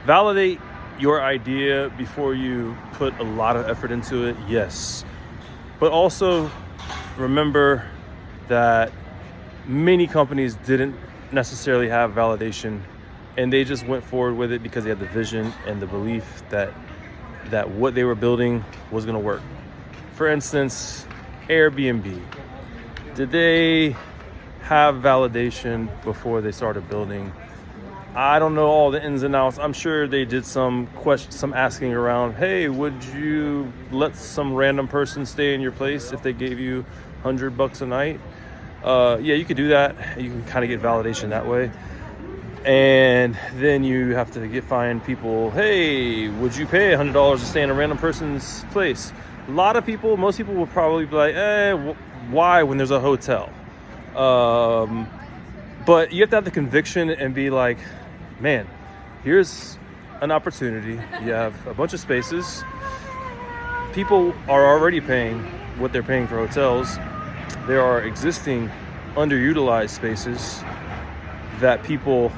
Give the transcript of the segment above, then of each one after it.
Validate your idea before you put a lot of effort into it, yes. But also remember that many companies didn't necessarily have validation, and they just went forward with it because they had the vision and the belief that what they were building was going to work. For instance, Airbnb. Did they have validation before they started building? I don't know all the ins and outs. I'm sure they did some asking around. Hey, would you let some random person stay in your place if they gave you $100 a night? Yeah, you could do that. You can kind of get validation that way. And then you have to find people. Hey, would you pay $100 to stay in a random person's place? Most people will probably be like, why when there's a hotel? But you have to have the conviction and be like, man, here's an opportunity. You have a bunch of spaces. People are already paying what they're paying for hotels. There are existing underutilized spaces that people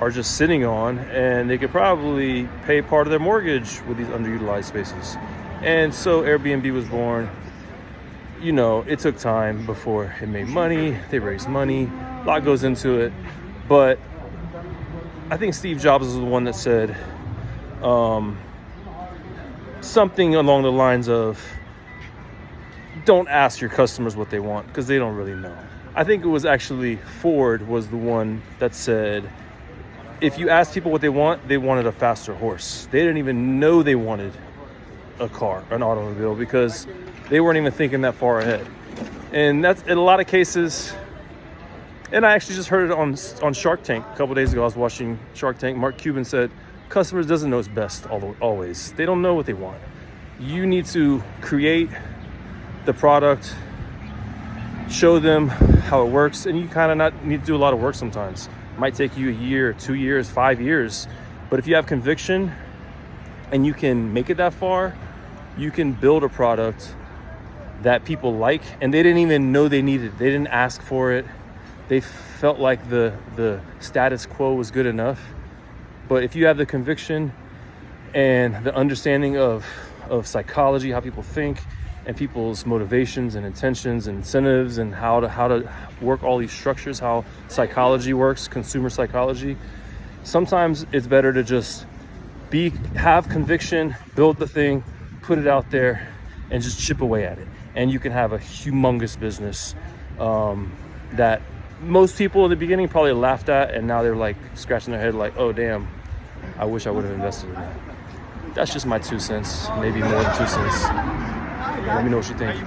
are just sitting on, and they could probably pay part of their mortgage with these underutilized spaces. And so Airbnb was born. You know, it took time before it made money. They raised money. A lot goes into it. But I think Steve Jobs was the one that said something along the lines of, don't ask your customers what they want because they don't really know. I think it was actually Ford was the one that said, if you ask people what they wanted a faster horse. They didn't even know they wanted a car, an automobile, because they weren't even thinking that far ahead. And that's in a lot of cases. And I actually just heard it on Shark Tank a couple days ago. I was watching Shark Tank. Mark Cuban said, customers doesn't know what's best always. They don't know what they want. You need to create the product, show them how it works, and you kind of not need to do a lot of work sometimes. It might take you a year, 2 years, 5 years. But if you have conviction and you can make it that far, you can build a product that people like, and they didn't even know they needed it. They didn't ask for it. They felt like the status quo was good enough. But if you have the conviction and the understanding of psychology, how people think, and people's motivations and intentions and incentives, and how to work all these structures, how psychology works, consumer psychology, sometimes it's better to just have conviction, build the thing, put it out there, and just chip away at it. And you can have a humongous business that most people in the beginning probably laughed at, and now they're like scratching their head like, oh damn, I wish I would have invested in that. That's just my 2 cents, maybe more than 2 cents. Let me know what you think.